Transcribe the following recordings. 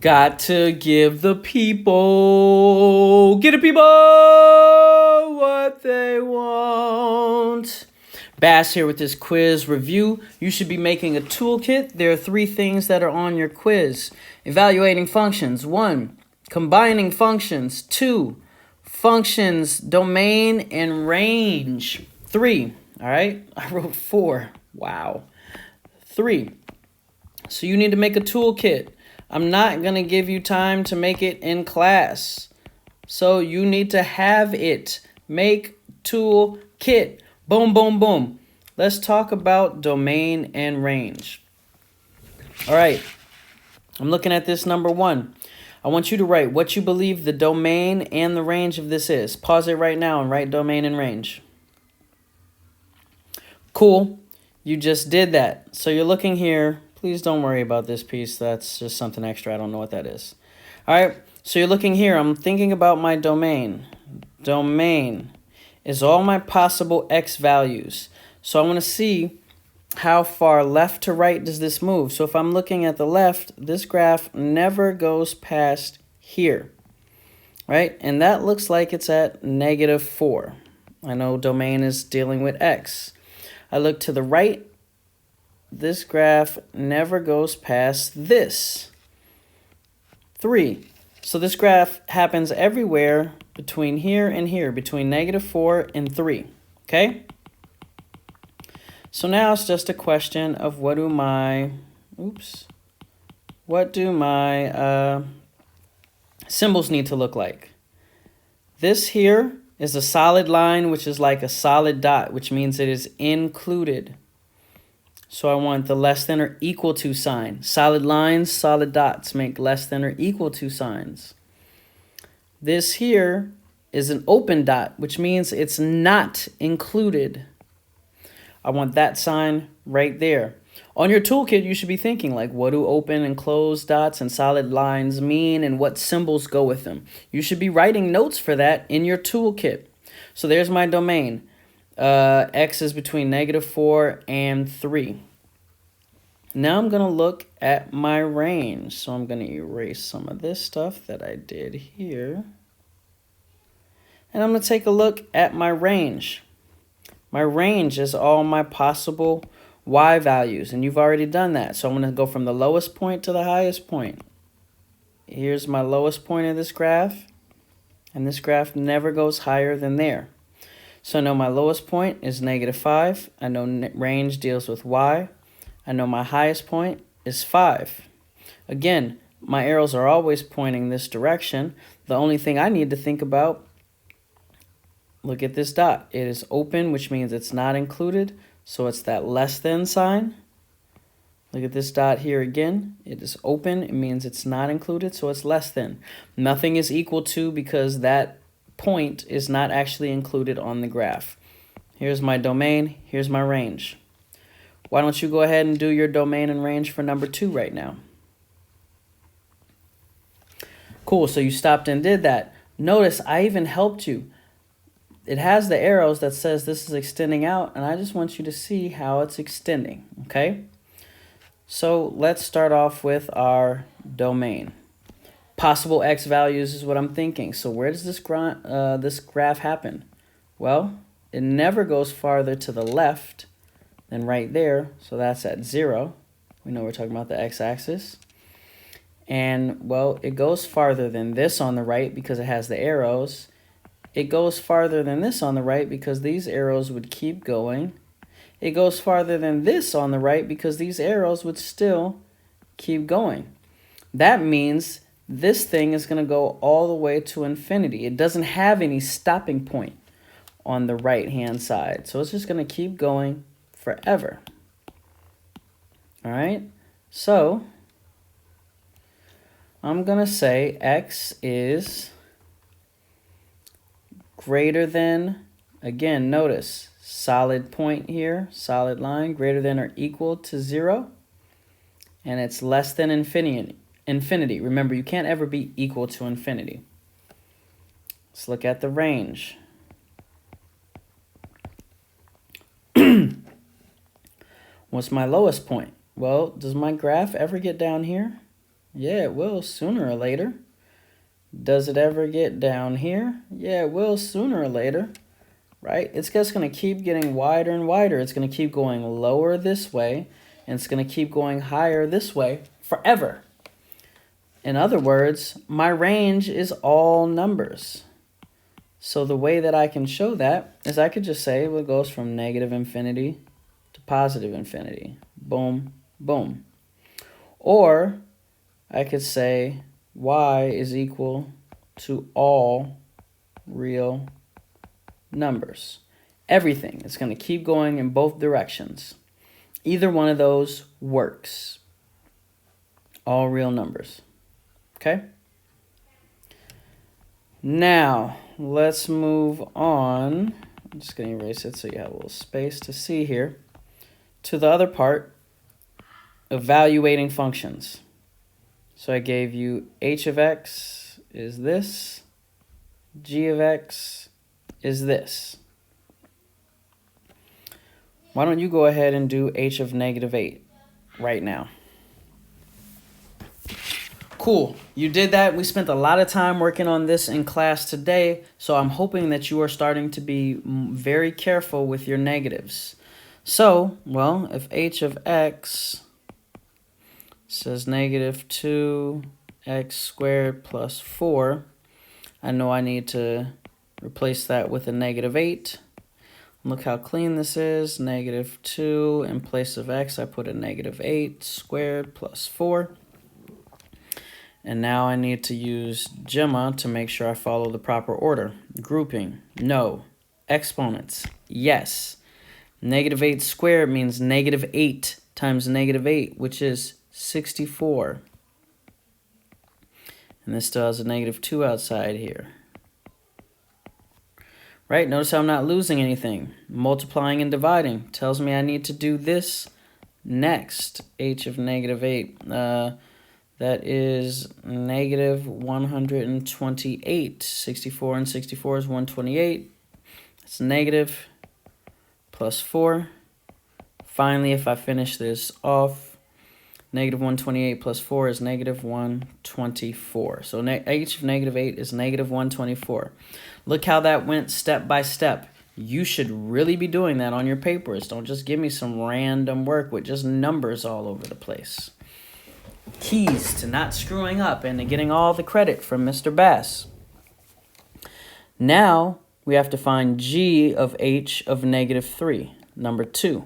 Got to give the people, get the people what they want. Bass here with this quiz review. You should be making a toolkit. There are 3 things that are on your quiz. Evaluating functions. 1, combining functions. 2, functions, domain, and range. 3, all right? I wrote 4. Wow. 3. So you need to make a toolkit. I'm not going to give you time to make it in class. So you need to have it. Make toolkit. Boom, boom, boom. Let's talk about domain and range. All right. I'm looking at this number 1. I want you to write what you believe the domain and the range of this is. Pause it right now and write domain and range. Cool. You just did that. So you're looking here. Please don't worry about this piece. That's just something extra. I don't know what that is. All right. So you're looking here. I'm thinking about my domain. Domain is all my possible x values. So I want to see how far left to right does this move. So if I'm looking at the left, this graph never goes past here, right? And that looks like it's at -4. I know domain is dealing with x. I look to the right. This graph never goes past this, 3. So this graph happens everywhere between here and here, between -4 and 3, okay? So now it's just a question of what do my symbols need to look like. This here is a solid line, which is like a solid dot, which means it is included. So I want the less than or equal to sign. Solid lines, solid dots make less than or equal to signs. This here is an open dot, which means it's not included. I want that sign right there. On your toolkit, you should be thinking like, what do open and closed dots and solid lines mean and what symbols go with them? You should be writing notes for that in your toolkit. So there's my domain. X is between -4 and 3. Now I'm going to look at my range. So I'm going to erase some of this stuff that I did here. And I'm going to take a look at my range. My range is all my possible y values, and you've already done that. So I'm going to go from the lowest point to the highest point. Here's my lowest point of this graph, and this graph never goes higher than there. So I know my lowest point is -5. I know range deals with y. I know my highest point is 5. Again, my arrows are always pointing this direction. The only thing I need to think about, look at this dot. It is open, which means it's not included. So it's that less than sign. Look at this dot here again. It is open. It means it's not included, so it's less than. Nothing is equal to because that point is not actually included on the graph. Here's my domain. Here's my range. Why don't you go ahead and do your domain and range for number 2 right now? Cool, so you stopped and did that. Notice I even helped you. It has the arrows that says this is extending out, and I just want you to see how it's extending, okay? So let's start off with our domain. Possible x values is what I'm thinking. So where does this graph happen? Well, it never goes farther to the left than right there, so that's at 0. We know we're talking about the x-axis. And, well, it goes farther than this on the right because it has the arrows. It goes farther than this on the right because these arrows would keep going. It goes farther than this on the right because these arrows would still keep going. That means this thing is going to go all the way to infinity. It doesn't have any stopping point on the right-hand side. So it's just going to keep going forever. All right? So I'm going to say x is greater than, again, notice, solid point here, solid line, greater than or equal to 0, and it's less than infinity. Remember, you can't ever be equal to infinity. Let's look at the range. What's my lowest point? Well, does my graph ever get down here? Yeah, it will sooner or later. Does it ever get down here? Yeah, it will sooner or later, right? It's just going to keep getting wider and wider. It's going to keep going lower this way, and it's going to keep going higher this way forever. In other words, my range is all numbers. So the way that I can show that is I could just say, well, it goes from negative infinity to positive infinity. Boom, boom. Or I could say y is equal to all real numbers. Everything is going to keep going in both directions. Either one of those works. All real numbers. Okay? Now, let's move on. I'm just going to erase it so you have a little space to see here. To the other part, evaluating functions. So I gave you h of x is this, g of x is this. Why don't you go ahead and do h of negative 8 right now? Cool, you did that. We spent a lot of time working on this in class today, so I'm hoping that you are starting to be very careful with your negatives. So, well, if h of x says negative 2x squared plus 4, I know I need to replace that with a negative 8. Look how clean this is. Negative 2 in place of x, I put a negative 8 squared plus 4. And now I need to use Gemma to make sure I follow the proper order. Grouping, no. Exponents, yes. Negative 8 squared means negative 8 times negative 8, which is 64. And this still has a negative 2 outside here. Right, notice how I'm not losing anything. Multiplying and dividing tells me I need to do this next. H of negative 8. That is negative 128. 64 and 64 is 128. It's negative plus 4. Finally, if I finish this off, negative 128 plus 4 is negative 124. So h of negative 8 is negative 124. Look how that went step by step. You should really be doing that on your papers. Don't just give me some random work with just numbers all over the place. Keys to not screwing up and to getting all the credit from Mr. Bass. Now we have to find g of h of negative 3, number 2.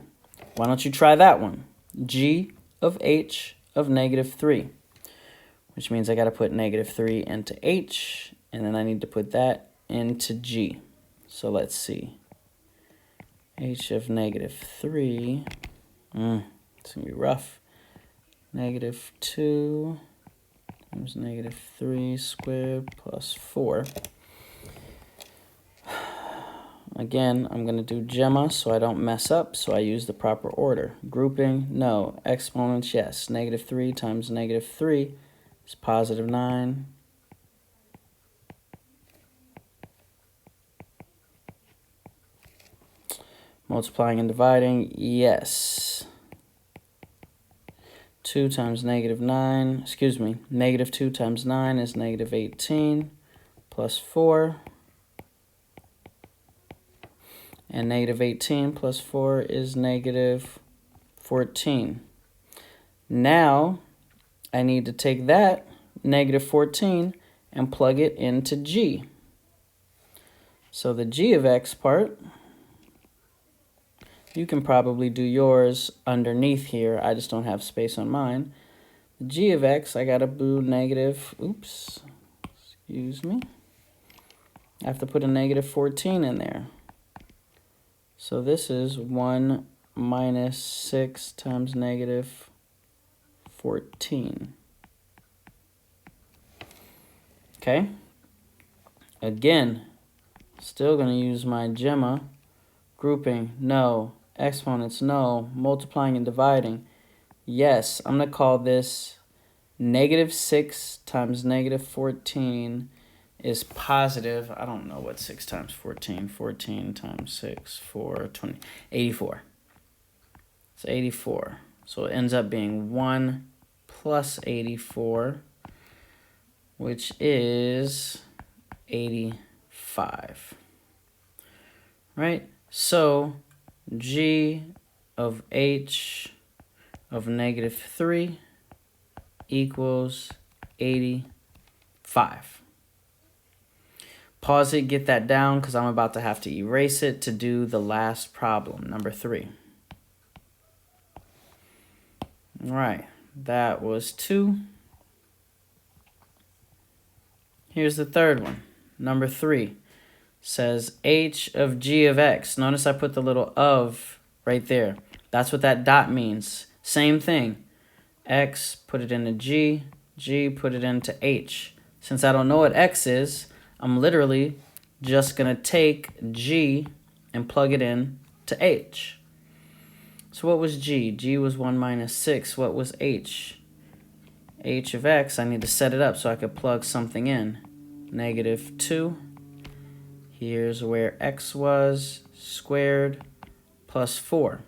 Why don't you try that one? G of h of negative 3, which means I got to put negative 3 into h, and then I need to put that into g. So let's see. H of negative 3, it's going to be rough. Negative 2 times negative 3 squared plus 4. Again, I'm going to do Gemma so I don't mess up, so I use the proper order. Grouping, no. Exponents, yes. Negative 3 times negative 3 is positive 9. Multiplying and dividing, yes. 2 times negative 9, negative 2 times 9 is negative 18 plus 4. And negative 18 plus 4 is negative 14. Now, I need to take that, negative 14, and plug it into g. So the g of x part, you can probably do yours underneath here. I just don't have space on mine. The g of x, I got to do negative, I have to put a negative 14 in there. So this is 1 minus 6 times negative 14. Okay? Again, still going to use my Gemma. Grouping, no. Exponents, no. Multiplying and dividing, yes. I'm going to call this negative 6 times negative 14 is positive. I don't know what 6 times 14. 14 times 6, 4, 20, 84. It's 84. So it ends up being 1 plus 84, which is 85. Right? So g of h of negative 3 equals 85. Pause it, get that down, because I'm about to have to erase it to do the last problem, number 3. All right, that was 2. Here's the third one, number 3. Says h of g of x. Notice I put the little of right there. That's what that dot means. Same thing. X, put it into g. G, put it into h. Since I don't know what x is, I'm literally just going to take g and plug it in to h. So what was g? G was 1 minus 6. What was h? H of x, I need to set it up so I could plug something in. Negative 2. Here's where x was, squared, plus 4.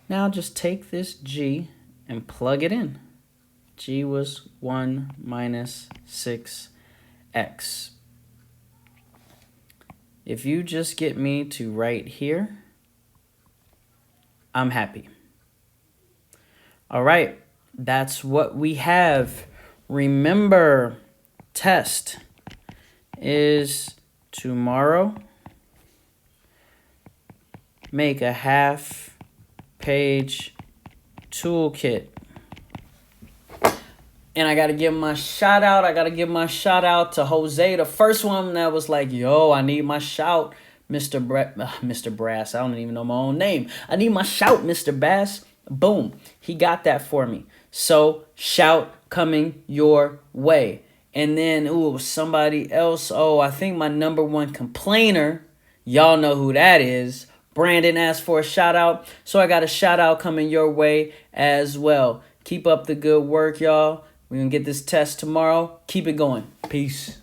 Now just take this g and plug it in. G was 1 minus 6x. If you just get me to right here, I'm happy. All right, that's what we have. Remember, test is tomorrow. Make a half-page toolkit. And I got to give my shout out. I got to give my shout out to Jose, the first one that was like, yo, I need my shout, Mr. Brass. I don't even know my own name. I need my shout, Mr. Bass. Boom. He got that for me. So shout coming your way. And then, ooh, somebody else. Oh, I think my number one complainer, y'all know who that is. Brandon asked for a shout out. So I got a shout out coming your way as well. Keep up the good work, y'all. We're going to get this test tomorrow. Keep it going. Peace.